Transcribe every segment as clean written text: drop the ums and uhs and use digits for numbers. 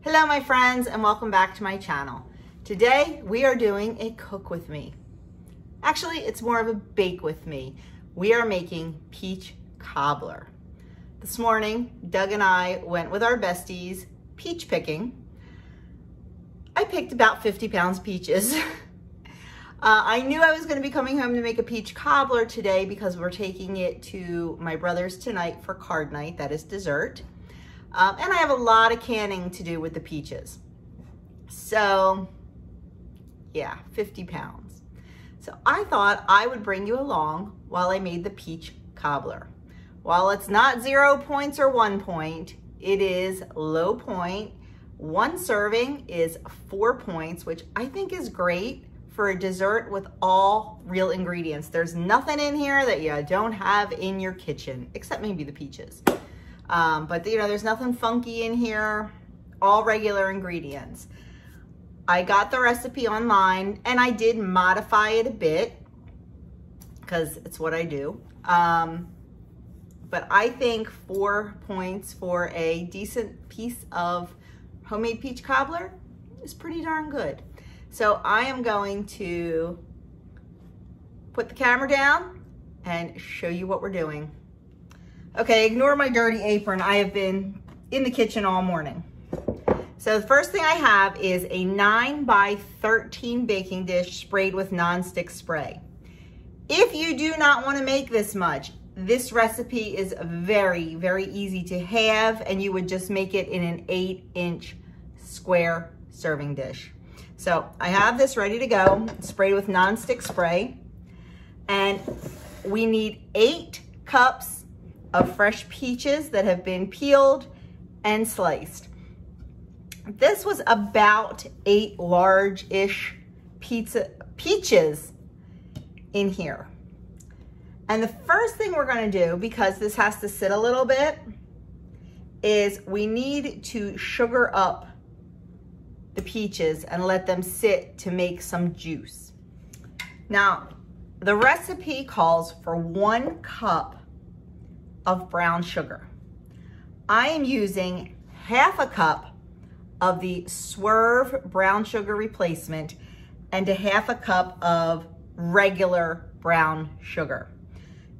Hello my friends and welcome back to my channel. Today we are doing a cook with me. Actually, it's more of a bake with me. We are making peach cobbler. This morning, Doug and I went with our besties peach picking. I picked about 50 pounds peaches. I knew I was going to be coming home to make a peach cobbler today because we're taking it to my brother's tonight for card night, that is dessert. And I have a lot of canning to do with the peaches. So yeah, 50 pounds. So I thought I would bring you along while I made the peach cobbler. While it's not 0 points or 1 point, it is low point. One serving is 4 points, which I think is great for a dessert with all real ingredients. There's nothing in here that you don't have in your kitchen, except maybe the peaches. But you know, there's nothing funky in here, all regular ingredients. I got the recipe online and I did modify it a bit because it's what I do. But I think 4 points for a decent piece of homemade peach cobbler is pretty darn good. So I am going to put the camera down and show you what we're doing. Okay, ignore my dirty apron. I have been in the kitchen all morning. So the first thing I have is a 9 by 13 baking dish sprayed with nonstick spray. If you do not want to make this much, this recipe is very, very easy to have, and you would just make it in an 8-inch square serving dish. So I have this ready to go, sprayed with nonstick spray, and we need 8 cups of fresh peaches that have been peeled and sliced. This was about 8 large-ish peaches in here. And the first thing we're gonna do, because this has to sit a little bit, is we need to sugar up the peaches and let them sit to make some juice. Now, the recipe calls for 1 cup of brown sugar. I am using half a cup of the Swerve brown sugar replacement and a half a cup of regular brown sugar.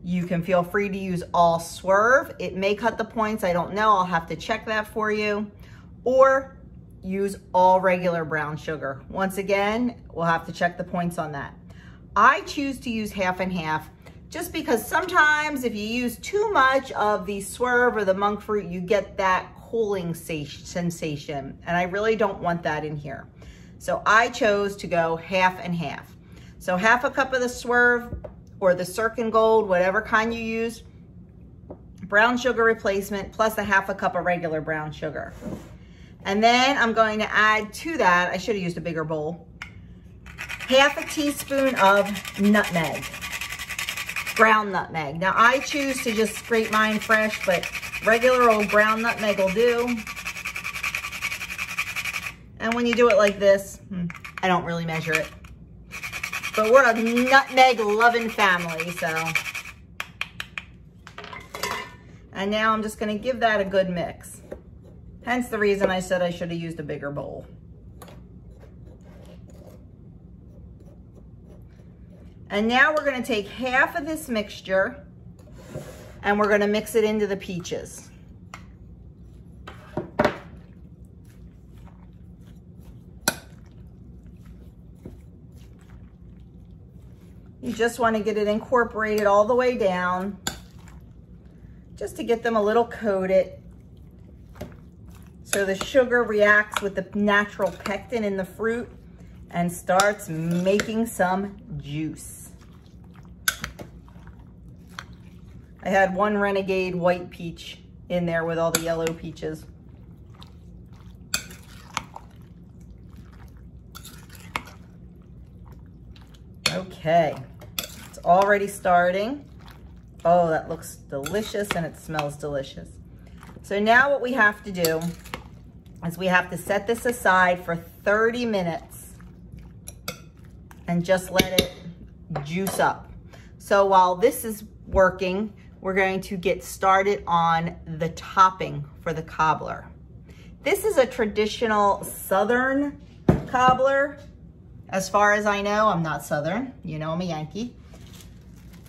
You can feel free to use all Swerve. It may cut the points, I don't know, I'll have to check that for you. Or use all regular brown sugar. Once again, we'll have to check the points on that. I choose to use half and half just because sometimes if you use too much of the Swerve or the monk fruit, you get that cooling sensation, and I really don't want that in here. So I chose to go half and half. So half a cup of the Swerve or the Circle Gold, whatever kind you use, brown sugar replacement, plus a half a cup of regular brown sugar. And then I'm going to add to that, I should have used a bigger bowl, half a teaspoon of nutmeg. Ground nutmeg. Now I choose to just scrape mine fresh, but regular old brown nutmeg will do. And when you do it like this, I don't really measure it. But we're a nutmeg loving family, so. And now I'm just gonna give that a good mix. Hence the reason I said I should have used a bigger bowl. And now we're gonna take half of this mixture and we're gonna mix it into the peaches. You just wanna get it incorporated all the way down, just to get them a little coated so the sugar reacts with the natural pectin in the fruit and starts making some juice. I had one renegade white peach in there with all the yellow peaches. Okay, it's already starting. Oh, that looks delicious and it smells delicious. So now what we have to do is we have to set this aside for 30 minutes and just let it juice up. So while this is working, we're going to get started on the topping for the cobbler. This is a traditional Southern cobbler. As far as I know, I'm not Southern. You know, I'm a Yankee.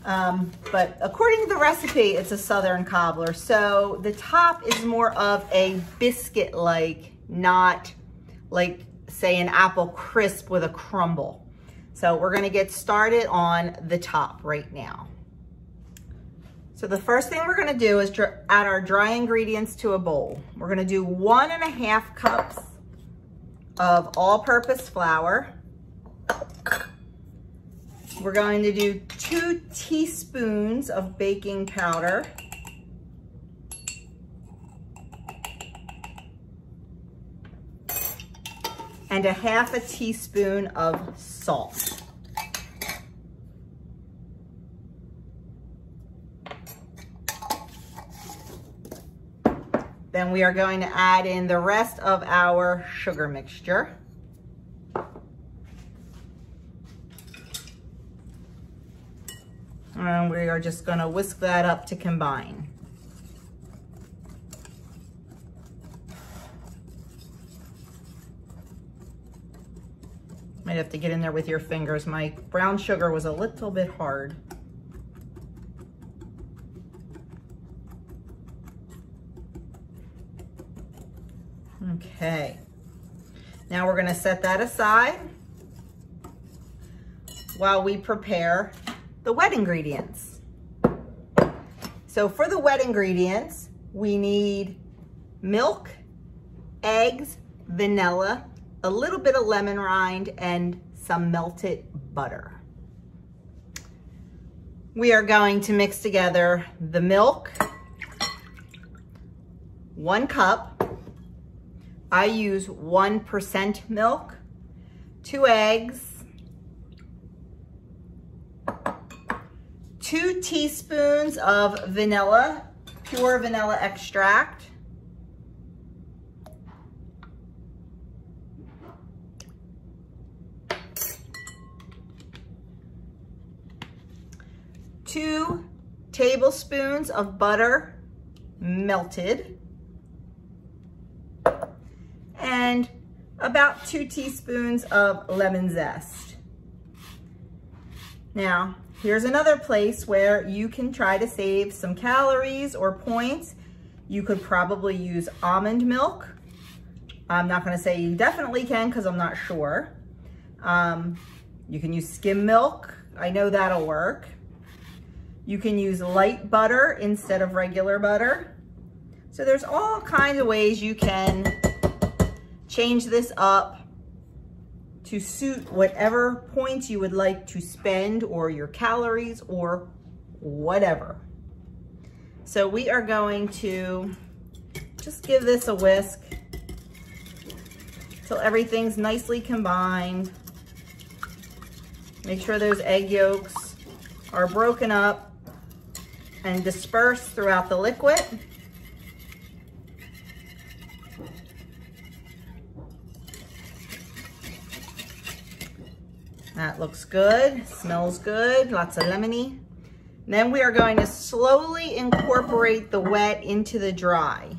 But according to the recipe, it's a Southern cobbler. So the top is more of a biscuit-like, not like, say, an apple crisp with a crumble. So we're gonna get started on the top right now. So the first thing we're gonna do is add our dry ingredients to a bowl. We're gonna do 1.5 cups of all-purpose flour. We're going to do 2 teaspoons of baking powder. And 1/2 teaspoon of salt. Then we are going to add in the rest of our sugar mixture. And we are just going to whisk that up to combine. Might have to get in there with your fingers. My brown sugar was a little bit hard. Okay, now we're going to set that aside while we prepare the wet ingredients. So for the wet ingredients, we need milk, eggs, vanilla, a little bit of lemon rind, and some melted butter. We are going to mix together the milk, 1 cup. I use 1% milk, 2 eggs, 2 teaspoons of vanilla, pure vanilla extract, 2 tablespoons of butter melted, and about 2 teaspoons of lemon zest. Now, here's another place where you can try to save some calories or points. You could probably use almond milk. I'm not gonna say you definitely can because I'm not sure. You can use skim milk. I know that'll work. You can use light butter instead of regular butter. So there's all kinds of ways you can change this up to suit whatever points you would like to spend, or your calories, or whatever. So we are going to just give this a whisk till everything's nicely combined. Make sure those egg yolks are broken up and dispersed throughout the liquid. That looks good, smells good, lots of lemony. Then we are going to slowly incorporate the wet into the dry.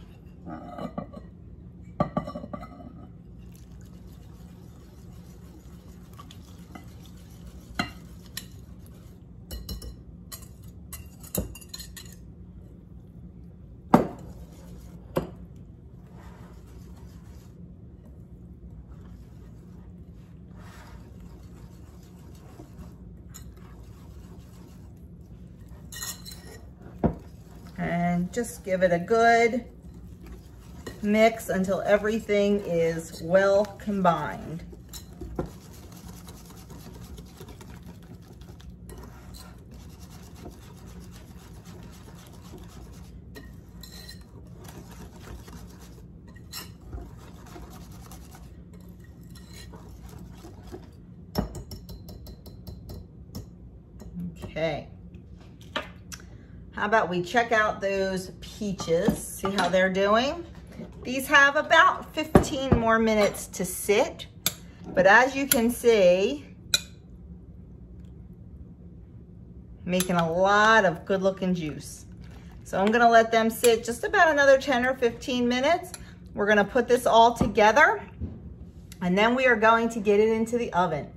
And just give it a good mix until everything is well combined. Okay. How about we check out those peaches, see how they're doing? These have about 15 more minutes to sit, but as you can see, making a lot of good looking juice. So I'm gonna let them sit just about another 10 or 15 minutes. we're gonna put this all together and then we are going to get it into the oven.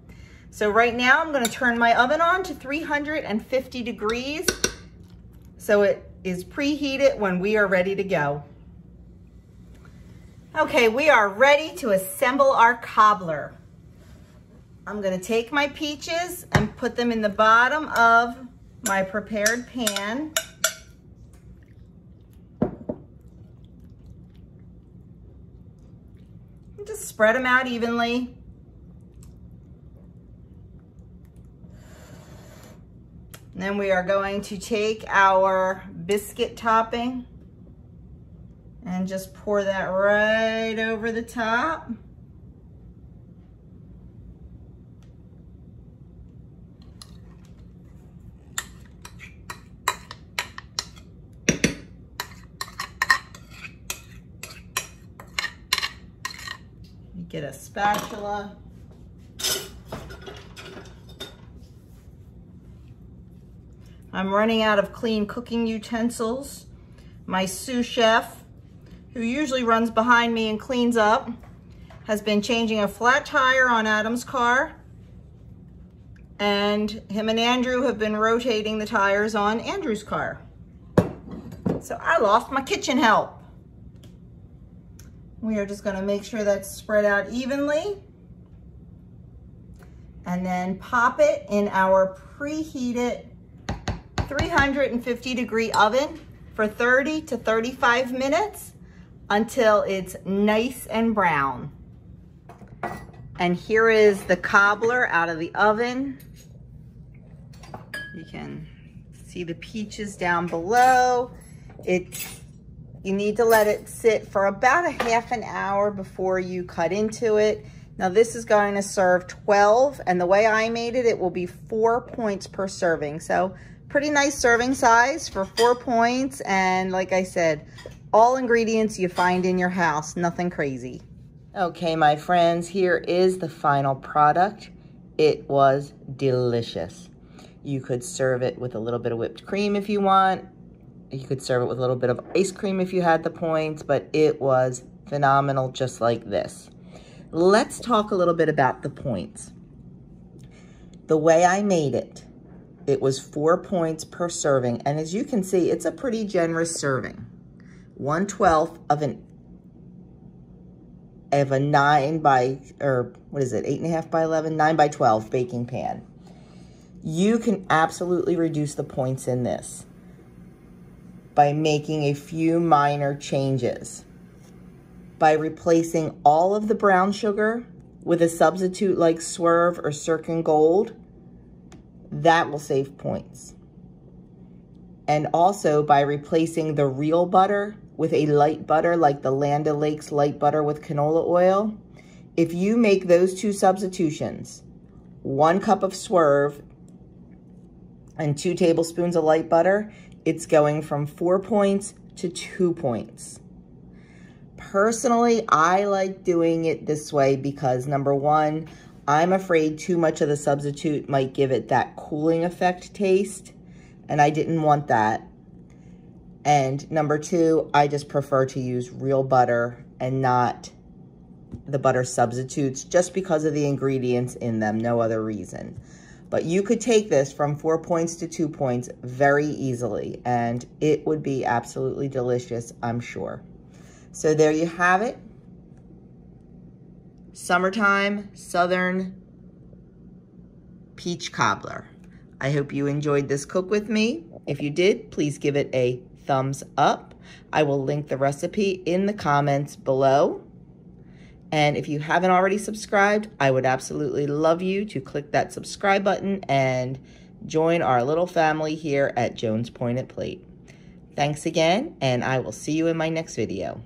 So right now I'm gonna turn my oven on to 350 degrees so it is preheated when we are ready to go. Okay, we are ready to assemble our cobbler. I'm gonna take my peaches and put them in the bottom of my prepared pan. And just spread them out evenly. And then we are going to take our biscuit topping and just pour that right over the top. Get a spatula. I'm running out of clean cooking utensils. My sous chef, who usually runs behind me and cleans up, has been changing a flat tire on Adam's car. And him and Andrew have been rotating the tires on Andrew's car. So I lost my kitchen help. We are just gonna make sure that's spread out evenly and then pop it in our preheated 350 degree oven for 30 to 35 minutes until it's nice and brown. And here is the cobbler out of the oven. You can see the peaches down below. You need to let it sit for about a half an hour before you cut into it. Now this is going to serve 12, and the way I made it, it will be 4 points per serving. So pretty nice serving size for 4 points. And like I said, all ingredients you find in your house, nothing crazy. Okay, my friends, here is the final product. It was delicious. You could serve it with a little bit of whipped cream if you want. You could serve it with a little bit of ice cream if you had the points, but it was phenomenal just like this. Let's talk a little bit about the points. The way I made it, it was 4 points per serving. And as you can see, it's a pretty generous serving. 1/12 of a 9 by, or what is it, 8.5 by 11, 9 by 12 baking pan. You can absolutely reduce the points in this by making a few minor changes. By replacing all of the brown sugar with a substitute like Swerve or Circle Gold, that will save points. And also by replacing the real butter with a light butter like the Land O'Lakes light butter with canola oil. If you make those two substitutions, 1 cup of Swerve and 2 tablespoons of light butter, it's going from 4 points to 2 points. Personally, I like doing it this way because number one, I'm afraid too much of the substitute might give it that cooling effect taste, and I didn't want that. And number two, I just prefer to use real butter and not the butter substitutes just because of the ingredients in them, no other reason. But you could take this from 4 points to 2 points very easily, and it would be absolutely delicious, I'm sure. So there you have it. Summertime Southern Peach Cobbler. I hope you enjoyed this cook with me. If you did, please give it a thumbs up. I will link the recipe in the comments below. And if you haven't already subscribed, I would absolutely love you to click that subscribe button and join our little family here at Joan's Pointed Plate. Thanks again, and I will see you in my next video.